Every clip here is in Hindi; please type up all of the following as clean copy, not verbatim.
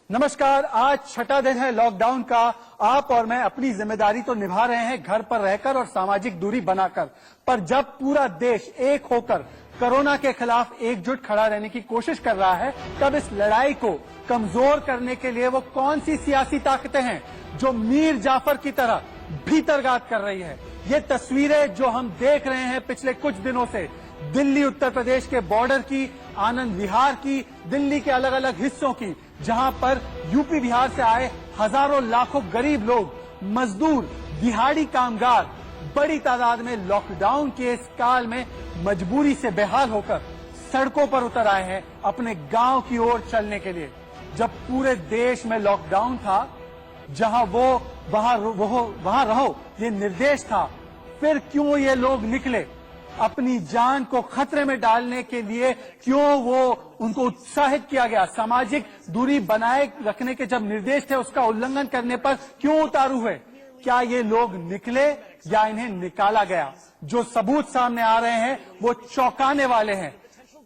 नमस्कार। आज छठा दिन है लॉकडाउन का। आप और मैं अपनी जिम्मेदारी तो निभा रहे हैं घर पर रहकर और सामाजिक दूरी बनाकर, पर जब पूरा देश एक होकर कोरोना के खिलाफ एकजुट खड़ा रहने की कोशिश कर रहा है, तब इस लड़ाई को कमजोर करने के लिए वो कौन सी सियासी ताकतें हैं जो मीर जाफर की तरह भीतरघात कर रही है। ये तस्वीरें जो हम देख रहे हैं पिछले कुछ दिनों से, दिल्ली उत्तर प्रदेश के बॉर्डर की, आनंद विहार की, दिल्ली के अलग अलग हिस्सों की, जहां पर यूपी बिहार से आए हजारों लाखों गरीब लोग, मजदूर, दिहाड़ी कामगार बड़ी तादाद में लॉकडाउन के इस काल में मजबूरी से बेहाल होकर सड़कों पर उतर आए हैं अपने गांव की ओर चलने के लिए। जब पूरे देश में लॉकडाउन था, जहां वहां रहो ये निर्देश था, फिर क्यों ये लोग निकले? अपनी जान को खतरे में डालने के लिए क्यों वो उनको उत्साहित किया गया? सामाजिक दूरी बनाए रखने के जब निर्देश थे, उसका उल्लंघन करने पर क्यों उतारू हुए? क्या ये लोग निकले या इन्हें निकाला गया? जो सबूत सामने आ रहे हैं वो चौंकाने वाले हैं।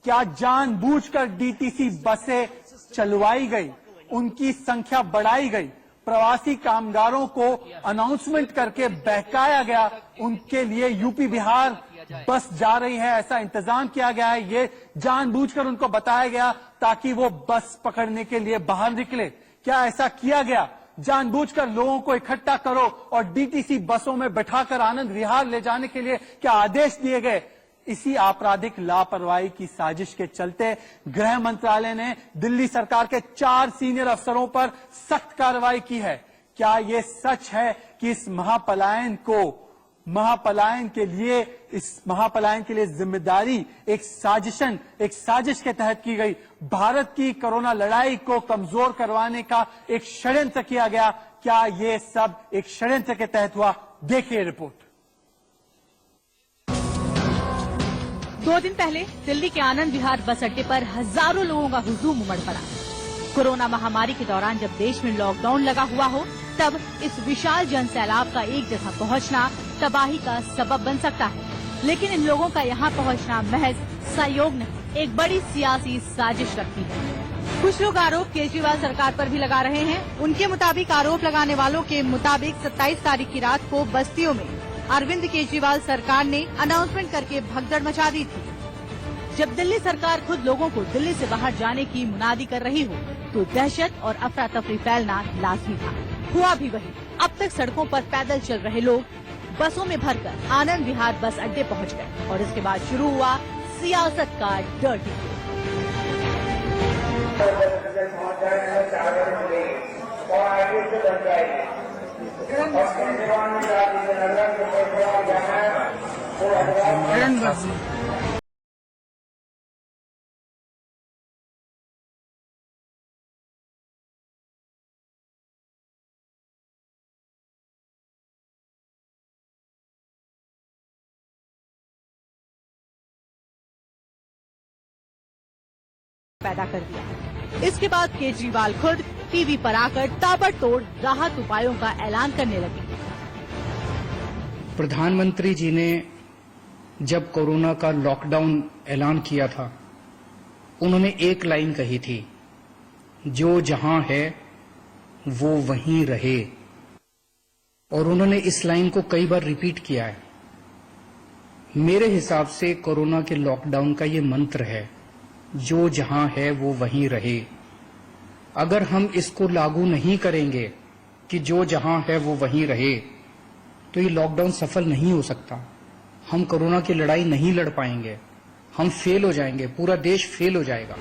क्या जानबूझकर डीटीसी बसें चलवाई गई, उनकी संख्या बढ़ाई गई, प्रवासी कामगारों को अनाउंसमेंट करके बहकाया गया, उनके लिए यूपी बिहार बस जा रही है ऐसा इंतजाम किया गया है, ये जानबूझकर उनको बताया गया ताकि वो बस पकड़ने के लिए बाहर निकले? क्या ऐसा किया गया? जानबूझकर लोगों को इकट्ठा करो और डीटीसी बसों में बैठाकर आनंद विहार ले जाने के लिए क्या आदेश दिए गए? इसी आपराधिक लापरवाही की साजिश के चलते गृह मंत्रालय ने दिल्ली सरकार के 4 सीनियर अफसरों पर सख्त कार्रवाई की है। क्या ये सच है कि इस महापलायन के लिए जिम्मेदारी एक साजिश के तहत की गई? भारत की कोरोना लड़ाई को कमजोर करवाने का एक षड्यंत्र किया गया। क्या ये सब एक षड्यंत्र के तहत हुआ? देखिए रिपोर्ट। 2 दिन पहले दिल्ली के आनंद विहार बस अड्डे पर हजारों लोगों का हुजूम उमड़ पड़ा। कोरोना महामारी के दौरान जब देश में लॉकडाउन लगा हुआ हो, तब इस विशाल जन सैलाब का एक जगह पहुंचना तबाही का सबब बन सकता है। लेकिन इन लोगों का यहाँ पहुंचना महज सहयोग नहीं, एक बड़ी सियासी साजिश लगती है। कुछ लोग आरोप केजरीवाल सरकार पर भी लगा रहे हैं। उनके मुताबिक आरोप लगाने वालों के मुताबिक 27 तारीख की रात को बस्तियों में अरविंद केजरीवाल सरकार ने अनाउंसमेंट करके भगदड़ मचा दी थी। जब दिल्ली सरकार खुद लोगों को दिल्ली से बाहर जाने की मुनादी कर रही हो, तो दहशत और अफरा तफरी फैलना लाजमी था। हुआ भी वही। अब तक सड़कों पर पैदल चल रहे लोग बसों में भरकर आनंद विहार बस अड्डे पहुंच गए और इसके बाद शुरू हुआ सियासत का डर्टी पैदा कर दिया। इसके बाद केजरीवाल खुद टीवी पर आकर ताबड़तोड़ राहत उपायों का ऐलान करने लगे। प्रधानमंत्री जी ने जब कोरोना का लॉकडाउन ऐलान किया था, उन्होंने एक लाइन कही थी, जो जहां है वो वहीं रहे। और उन्होंने इस लाइन को कई बार रिपीट किया है। मेरे हिसाब से कोरोना के लॉकडाउन का ये मंत्र है, जो जहां है वो वहीं रहे। अगर हम इसको लागू नहीं करेंगे कि जो जहां है वो वहीं रहे, तो ये लॉकडाउन सफल नहीं हो सकता। हम कोरोना की लड़ाई नहीं लड़ पाएंगे, हम फेल हो जाएंगे, पूरा देश फेल हो जाएगा।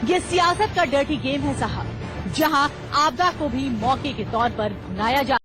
ये सियासत का डर्टी गेम है साहब, जहां आपदा को भी मौके के तौर पर भुनाया जा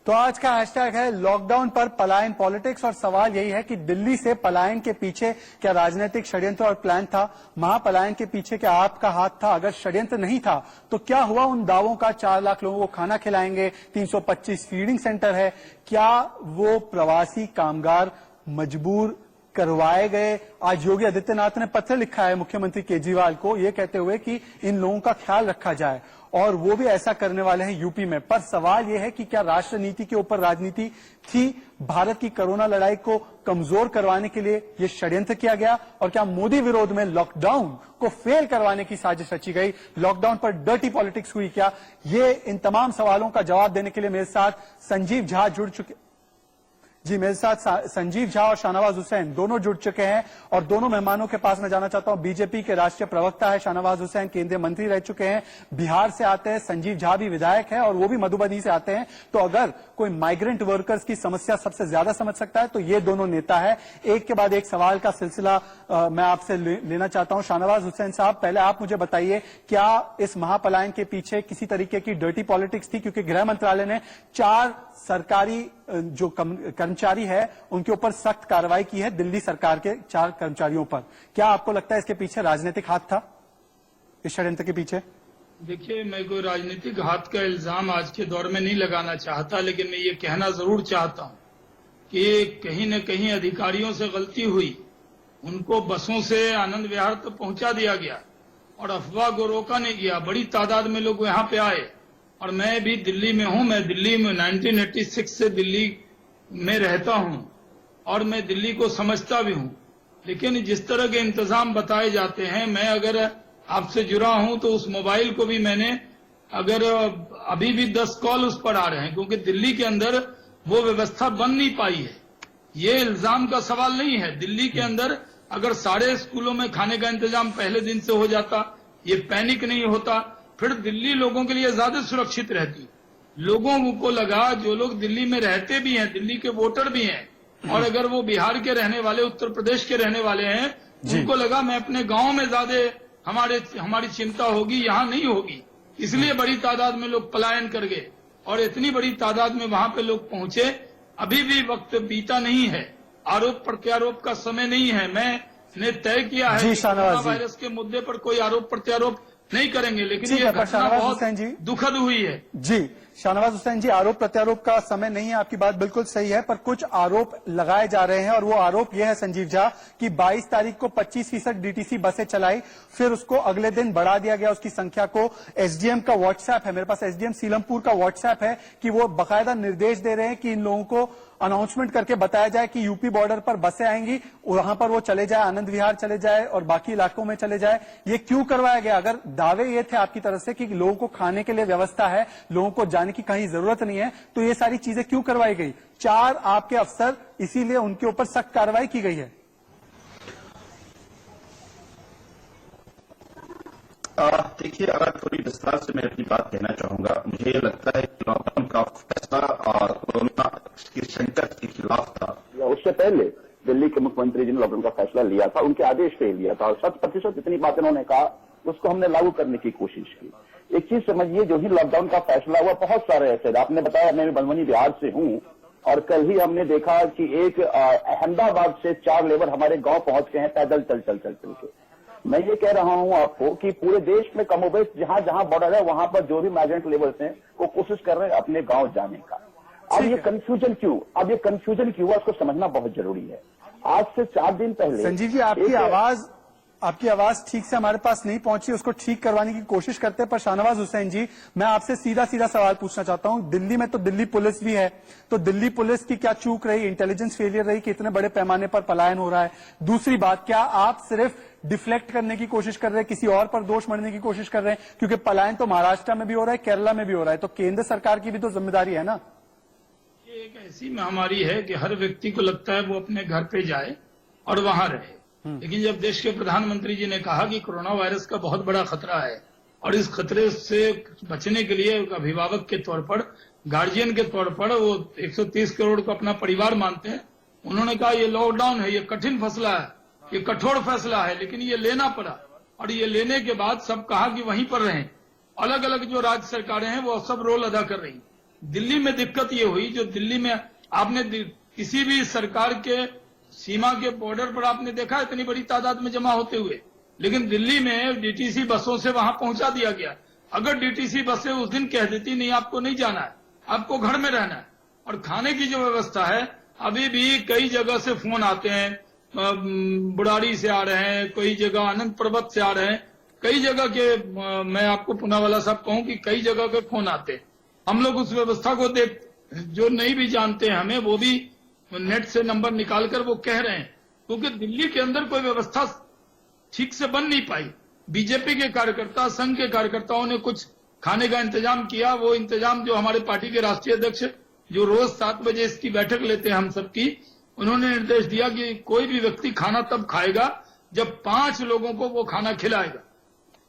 तो आज का हैशटैग है लॉकडाउन पर पलायन पॉलिटिक्स और सवाल यही है कि दिल्ली से पलायन के पीछे क्या राजनीतिक षड्यंत्र और प्लान था? महापलायन के पीछे क्या आपका हाथ था? अगर षड्यंत्र नहीं था तो क्या हुआ उन दावों का 4 लाख लोगों को खाना खिलाएंगे, 325 फीडिंग सेंटर है, क्या वो प्रवासी कामगार मजबूर करवाए गए? आज योगी आदित्यनाथ ने पत्र लिखा है मुख्यमंत्री केजरीवाल को ये कहते हुए कि इन लोगों का ख्याल रखा जाए और वो भी ऐसा करने वाले हैं यूपी में। पर सवाल यह है कि क्या राष्ट्र नीति के ऊपर राजनीति थी? भारत की कोरोना लड़ाई को कमजोर करवाने के लिए ये षड्यंत्र किया गया और क्या मोदी विरोध में लॉकडाउन को फेल करवाने की साजिश रची गई? लॉकडाउन पर डर्टी पॉलिटिक्स हुई क्या? ये इन तमाम सवालों का जवाब देने के लिए मेरे साथ संजीव झा जुड़ चुके मेरे साथ संजीव झा और शाहनवाज हुसैन दोनों जुड़ चुके हैं और दोनों मेहमानों के पास मैं जाना चाहता हूं। बीजेपी के राष्ट्रीय प्रवक्ता है शाहनवाज हुसैन, केंद्रीय मंत्री रह चुके हैं, बिहार से आते हैं। संजीव झा भी विधायक है और वो भी मधुबनी से आते हैं। तो अगर कोई माइग्रेंट वर्कर्स की समस्या सबसे ज्यादा समझ सकता है तो ये दोनों नेता है। एक के बाद एक सवाल का सिलसिला मैं आपसे लेना चाहता हूं। शाहनवाज हुसैन साहब, पहले आप मुझे बताइए, क्या इस महापलायन के पीछे किसी तरीके की डर्टी पॉलिटिक्स थी? क्योंकि गृह मंत्रालय ने 4 सरकारी जो कर्मचारी है उनके ऊपर सख्त कार्रवाई की है, दिल्ली सरकार के 4 कर्मचारियों पर। क्या आपको लगता है इसके पीछे राजनीतिक हाथ था, इस षड्यंत्र के पीछे? देखिए, मैं कोई राजनीतिक हाथ का इल्जाम आज के दौर में नहीं लगाना चाहता, लेकिन मैं ये कहना जरूर चाहता हूं कि कहीं न कहीं अधिकारियों से गलती हुई। उनको बसों से आनंद विहार तक पहुंचा दिया गया और अफवाह को रोका नहीं गया। बड़ी तादाद में लोग यहाँ पे आए और मैं भी दिल्ली में हूं। मैं दिल्ली में 1986 से दिल्ली में रहता हूं और मैं दिल्ली को समझता भी हूं। लेकिन जिस तरह के इंतजाम बताए जाते हैं, मैं अगर आपसे जुड़ा हूं तो उस मोबाइल को भी मैंने अगर अभी भी 10 कॉल उस पर आ रहे हैं, क्योंकि दिल्ली के अंदर वो व्यवस्था बन नहीं पाई है। ये इल्जाम का सवाल नहीं है। दिल्ली के अंदर अगर सारे स्कूलों में खाने का इंतजाम पहले दिन से हो जाता, ये पैनिक नहीं होता, फिर दिल्ली लोगों के लिए ज्यादा सुरक्षित रहती। लोगों को लगा, जो लोग दिल्ली में रहते भी हैं, दिल्ली के वोटर भी हैं और अगर वो बिहार के रहने वाले, उत्तर प्रदेश के रहने वाले हैं, उनको लगा मैं अपने गांव में ज्यादा हमारी चिंता होगी, यहाँ नहीं होगी। इसलिए बड़ी तादाद में लोग पलायन कर गए और इतनी बड़ी तादाद में वहां पे लोग पहुंचे। अभी भी वक्त बीता नहीं है, आरोप प्रत्यारोप का समय नहीं है। मैंने तय किया है कि कोरोना वायरस के मुद्दे पर कोई आरोप प्रत्यारोप नहीं करेंगे, लेकिन ये घटना बहुत दुखद हुई है। जी शाहनवाज हुसैन जी, आरोप प्रत्यारोप का समय नहीं है, आपकी बात बिल्कुल सही है, पर कुछ आरोप लगाए जा रहे हैं और वो आरोप ये है संजीव झा कि 22 तारीख को 25% डीटीसी बसें चलाई, फिर उसको अगले दिन बढ़ा दिया गया उसकी संख्या को। एसडीएम का व्हाट्सएप है, मेरे पास एसडीएम सीलमपुर का व्हाट्सएप है कि वो बाकायदा निर्देश दे रहे हैं कि इन लोगों को अनाउंसमेंट करके बताया जाए कि यूपी बॉर्डर पर बसें आएंगी, वहां पर वो चले जाए, आनंद विहार चले जाए और बाकी इलाकों में चले जाए। ये क्यों करवाया गया? अगर दावे ये थे आपकी तरफ से कि लोगों को खाने के लिए व्यवस्था है, लोगों को जाने की कहीं जरूरत नहीं है, तो ये सारी चीजें क्यों करवाई गई? 4 आपके अफसर, इसीलिए उनके ऊपर सख्त कार्रवाई की गई है। देखिए, अगर थोड़ी विस्तार से मैं अपनी बात कहना चाहूंगा, मुझे ये लगता है कि लॉकडाउन का फैसला और कोरोना की संकट के खिलाफ था। उससे पहले दिल्ली के मुख्यमंत्री जी ने लॉकडाउन का फैसला लिया था, उनके आदेश पे लिया था और 100% इतनी बात इन्होंने कहा, उसको हमने लागू करने की कोशिश की। एक चीज समझिए, जो ही लॉकडाउन का फैसला हुआ, बहुत सारे ऐसे, आपने बताया मैं मधुबनी बिहार से हूं और कल ही हमने देखा कि एक अहमदाबाद से 4 लेबर हमारे गांव पहुंच गए हैं पैदल चल के। मैं ये कह रहा हूं आपको कि पूरे देश में कमोबेश जहां जहां बॉर्डर है वहां पर जो भी माइग्रेंट लेबर्स हैं वो कोशिश कर रहे हैं अपने गांव जाने का। अब ये कंफ्यूजन क्यों हुआ, उसको समझना बहुत जरूरी है। आज से 4 दिन पहले संजीव जी, आपकी आवाज ठीक से हमारे पास नहीं पहुंची, उसको ठीक करवाने की कोशिश करते हैं। पर शाहनवाज हुसैन जी, मैं आपसे सीधा सवाल पूछना चाहता हूं। दिल्ली में तो दिल्ली पुलिस भी है, तो दिल्ली पुलिस की क्या चूक रही, इंटेलिजेंस फेलियर रही कि इतने बड़े पैमाने पर पलायन हो रहा है? दूसरी बात, क्या आप सिर्फ डिफ्लेक्ट करने की कोशिश कर रहे हैं, किसी और पर दोष मढ़ने की कोशिश कर रहे हैं? क्योंकि पलायन तो महाराष्ट्र में भी हो रहा है, केरला में भी हो रहा है, तो केंद्र सरकार की भी तो जिम्मेदारी है ना। ये एक ऐसी महामारी है कि हर व्यक्ति को लगता है वो अपने घर पे जाए और वहां रहे, लेकिन जब देश के प्रधानमंत्री जी ने कहा कि कोरोना वायरस का बहुत बड़ा खतरा है और इस खतरे से बचने के लिए अभिभावक के तौर पर, गार्जियन के तौर पर वो 130 करोड़ को अपना परिवार मानते हैं, उन्होंने कहा ये लॉकडाउन है, ये कठिन फैसला है, ये कठोर फैसला है, लेकिन ये लेना पड़ा। और ये लेने के बाद सब कहा कि वहीं पर रहें। अलग अलग जो राज्य सरकारें हैं वो सब रोल अदा कर रही। दिल्ली में दिक्कत ये हुई, जो दिल्ली में आपने किसी भी सरकार के सीमा के बॉर्डर पर आपने देखा इतनी बड़ी तादाद में जमा होते हुए, लेकिन दिल्ली में डीटीसी बसों से वहां पहुंचा दिया गया। अगर डीटीसी बसें उस दिन कह देती नहीं आपको नहीं जाना है, आपको घर में रहना है, और खाने की जो व्यवस्था है, अभी भी कई जगह से फोन आते हैं, बुढ़ारी से आ रहे हैं, कई जगह अनंत पर्वत से आ रहे हैं, कई जगह के मैं आपको पूनावाला साहब कहूं कि कई जगह के फोन आते हैं। हम लोग उस व्यवस्था को देख, जो नहीं भी जानते हैं हमें, वो भी नेट से नंबर निकालकर वो कह रहे हैं, क्योंकि दिल्ली के अंदर कोई व्यवस्था ठीक से बन नहीं पाई। बीजेपी के कार्यकर्ता, संघ के कार्यकर्ताओं ने कुछ खाने का इंतजाम किया। वो इंतजाम जो हमारे पार्टी के राष्ट्रीय अध्यक्ष, जो रोज 7 बजे इसकी बैठक लेते हैं हम सबकी, उन्होंने निर्देश दिया कि कोई भी व्यक्ति खाना तब खाएगा जब 5 लोगों को वो खाना खिलाएगा।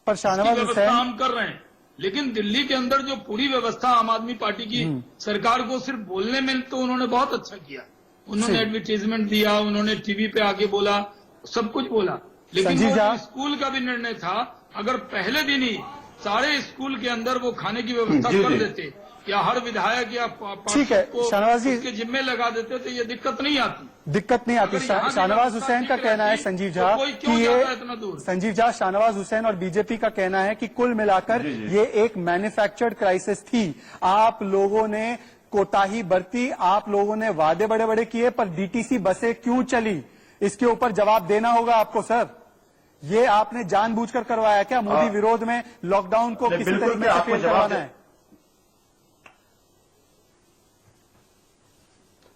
पर शाहनवाज व्यवस्था हुसैन हम कर रहे हैं, लेकिन दिल्ली के अंदर जो पूरी व्यवस्था आम आदमी पार्टी की सरकार को सिर्फ बोलने में तो उन्होंने बहुत अच्छा किया। उन्होंने एडवर्टीजमेंट दिया, उन्होंने टीवी पे आके बोला, सब कुछ बोला, लेकिन वो स्कूल का भी निर्णय था, अगर पहले दिन ही सारे स्कूल के अंदर वो खाने की व्यवस्था कर देते, या हर विधायक या ठीक है शाहनवाज जी उसके जिम्मे लगा देते तो ये दिक्कत नहीं आती। शाहनवाज हुसैन का कहना है, संजीव झा, कि ये संजीव झा, शाहनवाज हुसैन और बीजेपी का कहना है कि कुल मिलाकर ये एक मैन्युफैक्चर्ड क्राइसिस थी। आप लोगों ने कोताही बरती, आप लोगों ने वादे बड़े बड़े किए, पर डीटीसी बसें क्यों चली, इसके ऊपर जवाब देना होगा आपको सर। ये आपने जानबूझकर करवाया क्या? मोदी विरोध में लॉकडाउन को किसी तरीके से फेल करवाना है?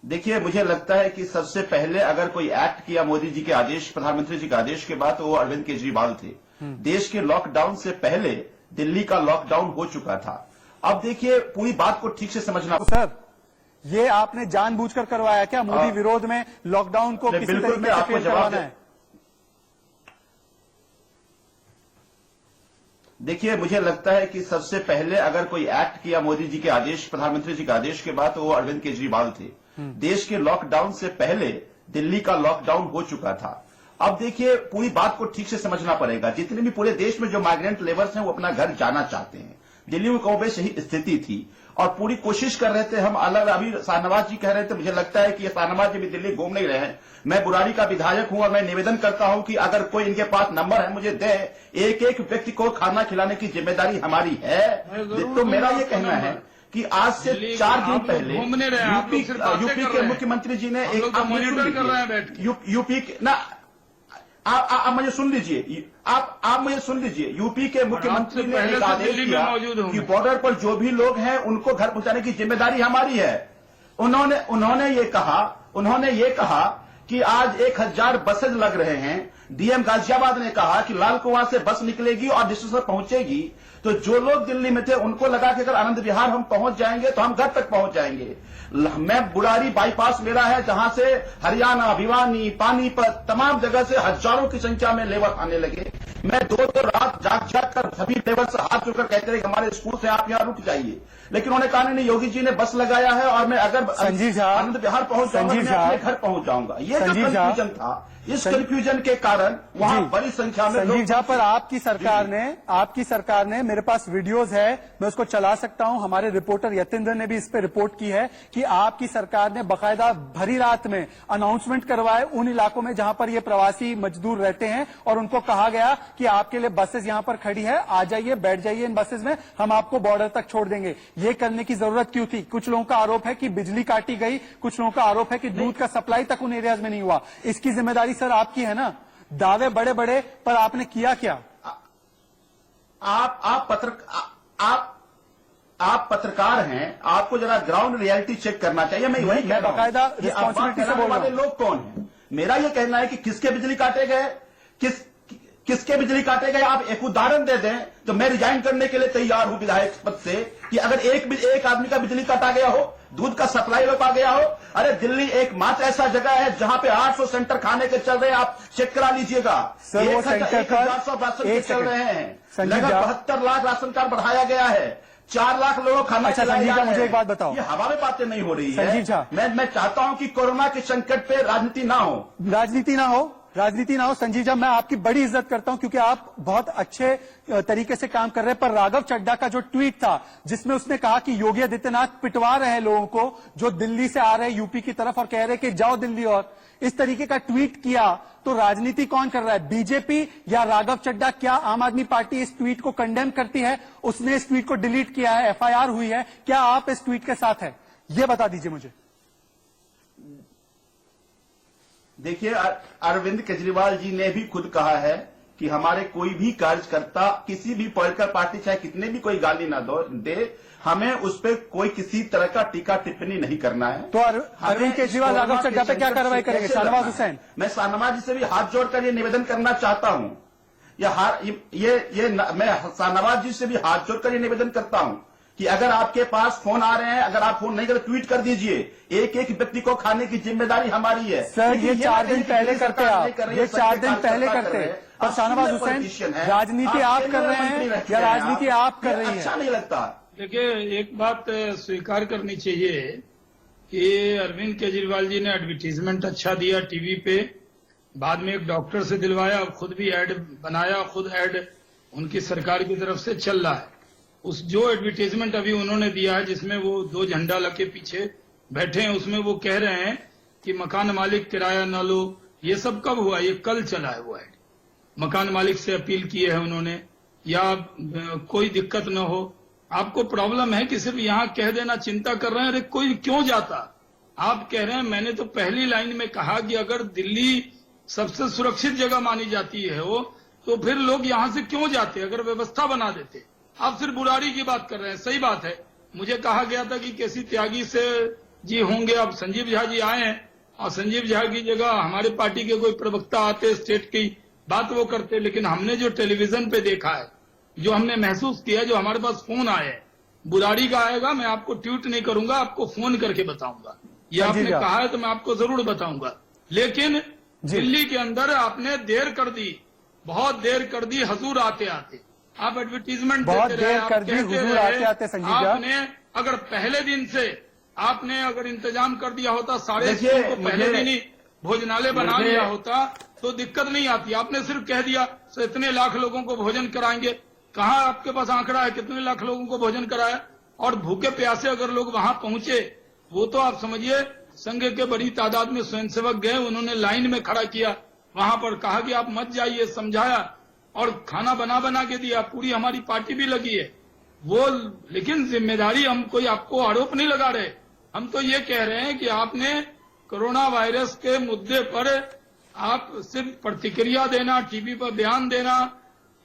देखिए, मुझे लगता है कि सबसे पहले अगर कोई एक्ट किया मोदी जी के आदेश, प्रधानमंत्री जी के आदेश के बाद, तो वो अरविंद केजरीवाल थे। देश के लॉकडाउन से पहले दिल्ली का लॉकडाउन हो चुका था। अब देखिए, पूरी बात को ठीक से समझना। सर, ये आपने जानबूझकर करवाया क्या? मोदी विरोध में लॉकडाउन को किसी तरीके से फेल करवाना है? देखिए, मुझे लगता है कि सबसे पहले अगर कोई एक्ट किया मोदी जी के आदेश, प्रधानमंत्री जी के आदेश के बाद, तो वो अरविंद केजरीवाल थे। देश के लॉकडाउन से पहले दिल्ली का लॉकडाउन हो चुका था। अब देखिए, पूरी बात को ठीक से समझना पड़ेगा। जितने भी पूरे देश में जो माइग्रेंट लेबर्स हैं वो अपना घर जाना चाहते हैं। दिल्ली में कमोबेश यही स्थिति थी और पूरी कोशिश कर रहे थे हम अलग। अभी शाहनवाज जी कह रहे थे, मुझे लगता है कि ये शाहनवाज जी भी दिल्ली घूम नहीं रहे हैं। मैं बुराड़ी का विधायक हूं और मैं निवेदन करता हूं कि अगर कोई इनके पास नंबर है मुझे दे। एक एक व्यक्ति को खाना खिलाने की जिम्मेदारी हमारी है। तो मेरा ये कहना है कि आज से 4 दिन पहले यूपी के मुख्यमंत्री जी ने एक यूपी ना आप मुझे सुन लीजिए, आप मुझे सुन लीजिए। यूपी के मुख्यमंत्री ने एक आदेश दिया कि बॉर्डर पर जो भी लोग हैं उनको घर पहुंचाने की जिम्मेदारी हमारी है। उन्होंने ये कहा कि आज 1000 बसेज लग रहे हैं। डीएम गाजियाबाद ने कहा कि लाल कुआं से बस निकलेगी और डिस्ट्रिक्ट पर पहुंचेगी। तो जो लोग दिल्ली में थे उनको लगा कि अगर आनंद विहार हम पहुंच जाएंगे तो हम घर तक पहुंच जाएंगे। मैं बुराड़ी बाईपास मेरा है, जहां से हरियाणा, भिवानी, पानीपत, तमाम जगह से हजारों की संख्या में लेबर आने लगे। मैं 2 रात जाग कर सभी लेबर से हाथ जोड़कर कहते रहे कि हमारे स्कूल से आप यहाँ रुक जाइए, लेकिन उन्होंने कहा नहीं, योगी जी ने बस लगाया है और मैं अगर आनंद विहार पहुंच जाऊंगा, मैं अपने घर पहुंच जाऊंगा। ये जो कंफ्यूजन था, इस कंफ्यूजन के कारण वहां बड़ी संख्या में संजीव झा, पर आपकी सरकार ने मेरे पास वीडियोस है, मैं उसको चला सकता हूं। हमारे रिपोर्टर यतेंद्र ने भी इस पे रिपोर्ट की है कि आपकी सरकार ने बकायदा भरी रात में अनाउंसमेंट करवाए उन इलाकों में जहां पर ये प्रवासी मजदूर रहते हैं, और उनको कहा गया कि आपके लिए बसेस यहां पर खड़ी है, आ जाइए, बैठ जाइए इन बसेस में, हम आपको बॉर्डर तक छोड़ देंगे। ये करने की जरूरत क्यों थी? कुछ लोगों का आरोप है कि बिजली काटी गई, कुछ लोगों का आरोप है कि दूध का सप्लाई तक उन एरियाज में नहीं हुआ। इसकी जिम्मेदारी सर आपकी है ना? दावे बड़े बड़े, पर आपने किया क्या? आप पत्रकार हैं, आपको जरा ग्राउंड रियलिटी चेक करना चाहिए। मैं वही कह रहा हूं, बाकायदा रिस्पॉन्सिबिलिटी से बोल रहा हूं। लोग कौन हैं? मेरा ये कहना है कि किसके बिजली काटे गए, किसके बिजली काटे गए। आप एक उदाहरण दे दें तो मैं रिजाइन करने के लिए तैयार हूं विधायक पद से, कि अगर एक आदमी का बिजली काटा गया हो, दूध का सप्लाई रोका गया हो। अरे दिल्ली एकमात्र ऐसा जगह है जहां पे 800 सेंटर खाने के चल रहे हैं, आप चेक करा लीजिएगा। 1,400 राशन चल रहे हैं, लगभग 72 लाख राशन कार्ड बढ़ाया गया है, 4 लाख लोगों को खाना खिलाया जा रहा है। मुझे एक बात बताओ, ये हवा में बातें नहीं हो रही है। संजीव झा, मैं चाहता हूं कि कोरोना के संकट पे राजनीति ना हो। राजनीति ना हो, राजनीति ना हो। संजीव झा, मैं आपकी बड़ी इज्जत करता हूं क्योंकि आप बहुत अच्छे तरीके से काम कर रहे हैं, पर राघव चड्ढा का जो ट्वीट था जिसमें उसने कहा कि योगी आदित्यनाथ पिटवा रहे हैं लोगों को जो दिल्ली से आ रहे हैं यूपी की तरफ और कह रहे हैं कि जाओ दिल्ली, और इस तरीके का ट्वीट किया, तो राजनीति कौन कर रहा है, बीजेपी या राघव चड्ढा? क्या आम आदमी पार्टी इस ट्वीट को कंडेम करती है? उसने इस ट्वीट को डिलीट किया है, एफआईआर हुई है, क्या आप इस ट्वीट के साथ हैं? ये बता दीजिए मुझे। देखिए, अरविंद केजरीवाल जी ने भी खुद कहा है कि हमारे कोई भी कार्यकर्ता किसी भी पॉलिटिकल पार्टी चाहे कितने भी कोई गाली ना दे, हमें उस पर कोई किसी तरह का टीका टिप्पणी नहीं करना है। तो अरविंद केजरीवाल राघव चड्ढा पे क्या कार्रवाई करेंगे? शाहनवाज हुसैन, मैं शाहनवाज जी से भी हाथ जोड़कर ये निवेदन करना चाहता हूं, मैं शाहनवाज जी से भी हाथ जोड़कर ये निवेदन करता हूं कि अगर आपके पास फोन आ रहे हैं, अगर आप फोन नहीं कर ट्वीट कर दीजिए। एक एक व्यक्ति को खाने की जिम्मेदारी हमारी है। सर, ये 4 दिन पहले करते आप, ये 4 दिन पहले करते। और शाहनवाज हुसैन, राजनीति आप कर रहे हैं या राजनीति आप कर रही है? अच्छा नहीं लगता। देखिए, एक बात स्वीकार करनी चाहिए कि अरविंद केजरीवाल जी ने एडवर्टीजमेंट अच्छा दिया टीवी पे, बाद में एक डॉक्टर से दिलवाया, खुद भी ऐड बनाया, खुद ऐड उनकी सरकार की तरफ से चल रहा है। उस जो एडवर्टीजमेंट अभी उन्होंने दिया है जिसमें वो 2 झंडा लगे पीछे बैठे हैं, उसमें वो कह रहे हैं कि मकान मालिक किराया न लो। ये सब कब हुआ? ये कल चला है वो ऐड। मकान मालिक से अपील किए है उन्होंने, या कोई दिक्कत न हो। आपको प्रॉब्लम है कि सिर्फ यहाँ कह देना चिंता कर रहे हैं, अरे कोई क्यों जाता? आप कह रहे हैं, मैंने तो पहली लाइन में कहा कि अगर दिल्ली सबसे सुरक्षित जगह मानी जाती है वो, तो फिर लोग यहाँ से क्यों जाते अगर व्यवस्था बना देते? आप सिर्फ बुराड़ी की बात कर रहे हैं। सही बात है, मुझे कहा गया था कि केसी त्यागी से जी होंगे, अब संजीव झा जी आए हैं और संजीव झा की जगह हमारे पार्टी के कोई प्रवक्ता आते, स्टेट की बात वो करते। लेकिन हमने जो टेलीविजन पे देखा है, जो हमने महसूस किया, जो हमारे पास फोन आए हैं, बुराड़ी का आएगा, मैं आपको ट्वीट नहीं करूंगा, आपको फोन करके बताऊंगा। ये आपने कहा है तो मैं आपको जरूर बताऊंगा। लेकिन दिल्ली के अंदर आपने देर कर दी, बहुत देर कर दी हुजूर आते आते। आप एडवर्टीजमेंट बहुत देते देर रहे, कर दी हुजूर आते आते। संजीव झा, आपने अगर पहले दिन से आपने अगर इंतजाम कर दिया होता, सारे स्कूल को पहले दिन ही भोजनालय बना लिया होता तो दिक्कत नहीं आती। आपने सिर्फ कह दिया इतने लाख लोगों को भोजन कराएंगे। कहाँ आपके पास आंकड़ा है कितने लाख लोगों को भोजन कराया? और भूखे प्यासे अगर लोग वहां पहुंचे, वो तो आप समझिए संघ के बड़ी तादाद में स्वयंसेवक गए, उन्होंने लाइन में खड़ा किया, वहां पर कहा कि आप मत जाइए, समझाया और खाना बना बना के दिया। पूरी हमारी पार्टी भी लगी है वो। लेकिन जिम्मेदारी हम कोई आपको आरोप नहीं लगा रहे, हम तो ये कह रहे हैं कि आपने कोरोना वायरस के मुद्दे पर आप सिर्फ प्रतिक्रिया देना, टीवी पर बयान देना,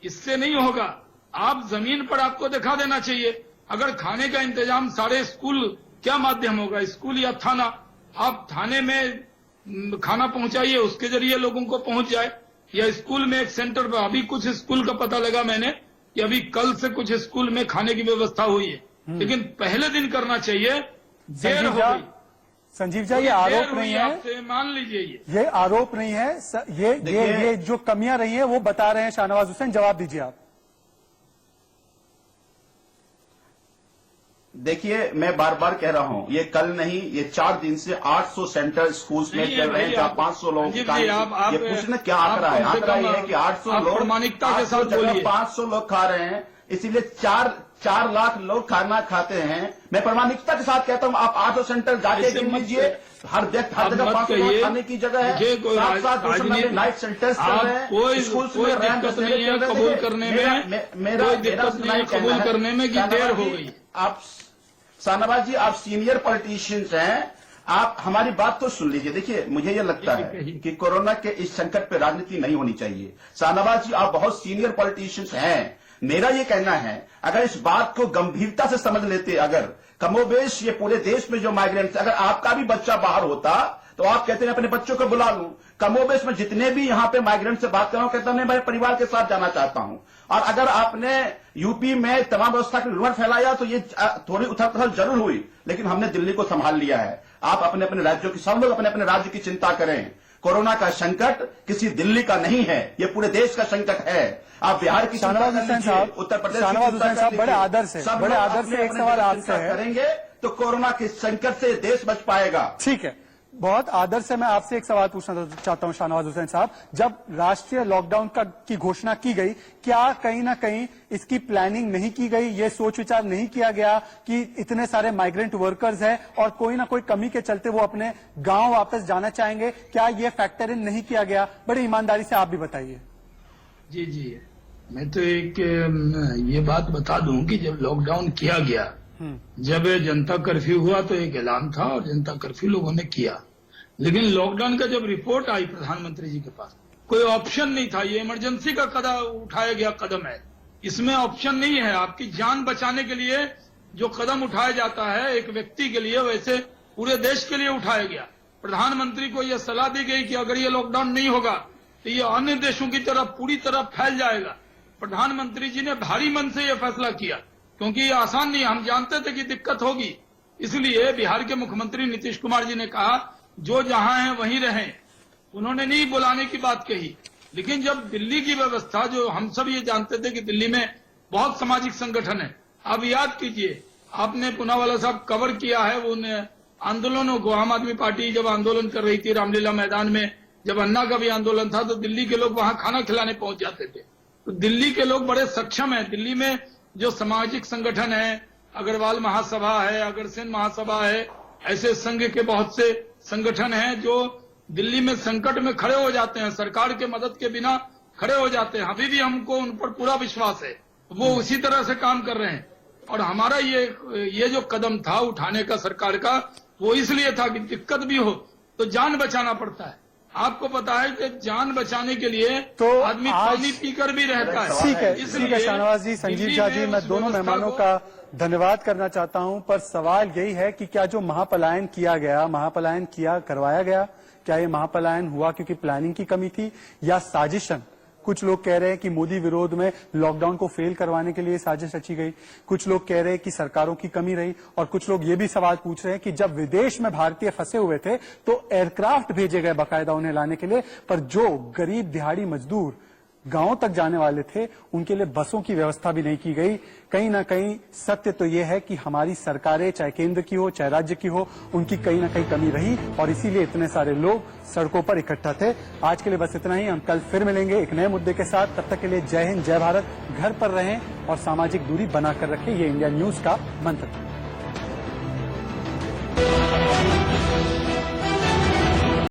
इससे नहीं होगा। आप जमीन पर आपको दिखा देना चाहिए। अगर खाने का इंतजाम सारे स्कूल, क्या माध्यम होगा, स्कूल या थाना? आप थाने में खाना पहुंचाइए, उसके जरिए लोगों को पहुंच जाए, या स्कूल में एक सेंटर पर। अभी कुछ स्कूल का पता लगा मैंने कि अभी कल से कुछ स्कूल में खाने की व्यवस्था हुई है, लेकिन पहले दिन करना चाहिए। देर हो गई। संजीव झा, ये आरोप नहीं है, आपसे मान लीजिए ये आरोप नहीं है, ये जो कमियां रही हैं वो बता रहे हैं शाहनवाज हुसैन। जवाब दीजिए आप। देखिए, मैं बार बार कह रहा हूं, ये कल नहीं, ये 4 दिन से 800 सेंटर स्कूल्स में चल रहे हैं, जहां 500 लोग ये पूछने क्या आंकड़ा है? आंकड़ा ये है कि 800 लोग, प्रामाणिकता के साथ बोलिए, 500 लोग खा रहे हैं, इसीलिए 4 लाख लोग खाना खाते हैं। मैं प्रामाणिकता के साथ कहता हूं, आप 800 सेंटर जाके गिन लीजिए, हर जगह 500 लोग खाने की जगह है। साथ नाइट सेंटर्स चल रहे हैं, स्कूल्स में रैंप कबूल करने में, मेरा कबूल करने में कि देर हो गई। आप शाहनवाज जी, आप सीनियर पॉलिटिशियंस हैं, आप हमारी बात तो सुन लीजिए। देखिए, मुझे ये लगता है कि कोरोना के इस संकट पे राजनीति नहीं होनी चाहिए। शाहनवाज जी, आप बहुत सीनियर पॉलिटिशियंस हैं। मेरा ये कहना है, अगर इस बात को गंभीरता से समझ लेते, अगर कमोबेश ये पूरे देश में जो माइग्रेंट्स, अगर आपका भी बच्चा बाहर होता तो आप कहते हैं अपने बच्चों को बुला लूं। कमोबेश में जितने भी यहाँ पे माइग्रेंट से बात कर रहा हूं, कहता हूं मैं मेरे परिवार के साथ जाना चाहता हूं। और अगर आपने यूपी में तमाम व्यवस्था की रूमर फैलाया तो ये थोड़ी उथल पुथल जरूर हुई, लेकिन हमने दिल्ली को संभाल लिया है। आप अपने अपने राज्यों की, सब लोग अपने अपने राज्य की चिंता करें। कोरोना का संकट किसी दिल्ली का नहीं है, ये पूरे देश का संकट है। आप बिहार की शाहनवाज हुसैन साहब, उत्तर प्रदेश शाहनवाज हुसैन साहब, बड़े आदर से एक सवाल आपसे है। करेंगे तो कोरोना के संकट से देश बच पाएगा। ठीक है, बहुत आदर से मैं आपसे एक सवाल पूछना चाहता हूं शाहनवाज हुसैन साहब, जब राष्ट्रीय लॉकडाउन की घोषणा की गई, क्या कहीं ना कहीं इसकी प्लानिंग नहीं की गई, ये सोच विचार नहीं किया गया कि इतने सारे माइग्रेंट वर्कर्स हैं और कोई ना कोई कमी के चलते वो अपने गांव वापस जाना चाहेंगे, क्या ये फैक्टर इन नहीं किया गया? बड़ी ईमानदारी से आप भी बताइए। जी, मैं तो एक ये बात बता दूं कि जब लॉकडाउन किया गया, जब जनता कर्फ्यू हुआ तो एक ऐलान था और जनता कर्फ्यू लोगों ने किया, लेकिन लॉकडाउन का जब रिपोर्ट आई प्रधानमंत्री जी के पास, कोई ऑप्शन नहीं था। ये इमरजेंसी का कदम उठाया गया कदम है, इसमें ऑप्शन नहीं है। आपकी जान बचाने के लिए जो कदम उठाया जाता है एक व्यक्ति के लिए, वैसे पूरे देश के लिए उठाया गया। प्रधानमंत्री को यह सलाह दी गई कि अगर ये लॉकडाउन नहीं होगा तो ये अन्य देशों की तरफ पूरी तरह फैल जाएगा। प्रधानमंत्री जी ने भारी मन से यह फैसला किया, क्योंकि ये आसान नहीं, हम जानते थे कि दिक्कत होगी। इसलिए बिहार के मुख्यमंत्री नीतीश कुमार जी ने कहा जो जहां है वहीं रहें। उन्होंने नहीं बुलाने की बात कही, लेकिन जब दिल्ली की व्यवस्था, जो हम सब ये जानते थे कि दिल्ली में बहुत सामाजिक संगठन है, आप याद कीजिए, आपने पूनावाला साहब कवर किया है उन आंदोलनों को। आम आदमी पार्टी जब आंदोलन कर रही थी रामलीला मैदान में, जब अन्ना का भी आंदोलन था, तो दिल्ली के लोग वहां खाना खिलाने पहुंच जाते थे। तो दिल्ली के लोग बड़े सक्षम हैं। दिल्ली में जो सामाजिक संगठन है, अग्रवाल महासभा है, अग्रसेन महासभा है, ऐसे संघ के बहुत से संगठन हैं जो दिल्ली में संकट में खड़े हो जाते हैं, सरकार के मदद के बिना खड़े हो जाते हैं। अभी भी हमको उन पर पूरा विश्वास है, वो उसी तरह से काम कर रहे हैं। और हमारा ये जो कदम था उठाने का सरकार का, वो इसलिए था कि दिक्कत भी हो तो जान बचाना पड़ता है। आपको पता है कि जान बचाने के लिए तो आदमी पानी पीकर भी रहता है। ठीक है शाहनवाज जी, संजीव झा जी, मैं दोनों मेहमानों का धन्यवाद करना चाहता हूं, पर सवाल यही है कि क्या जो महापलायन किया गया, करवाया गया, क्या ये महापलायन हुआ क्योंकि प्लानिंग की कमी थी या साजिशन? कुछ लोग कह रहे हैं कि मोदी विरोध में लॉकडाउन को फेल करवाने के लिए साजिश रची गई, कुछ लोग कह रहे हैं कि सरकारों की कमी रही, और कुछ लोग ये भी सवाल पूछ रहे हैं कि जब विदेश में भारतीय फंसे हुए थे तो एयरक्राफ्ट भेजे गए बाकायदा उन्हें लाने के लिए, पर जो गरीब दिहाड़ी मजदूर गांवों तक जाने वाले थे उनके लिए बसों की व्यवस्था भी नहीं की गई। कहीं ना कहीं सत्य तो यह है कि हमारी सरकारें, चाहे केंद्र की हो चाहे राज्य की हो, उनकी कहीं ना कहीं कमी रही और इसीलिए इतने सारे लोग सड़कों पर इकट्ठा थे। आज के लिए बस इतना ही, हम कल फिर मिलेंगे एक नए मुद्दे के साथ। तब तक के लिए जय हिंद, जय भारत। घर पर रहें और सामाजिक दूरी बनाकर रखें, ये इंडिया न्यूज का मंत्र।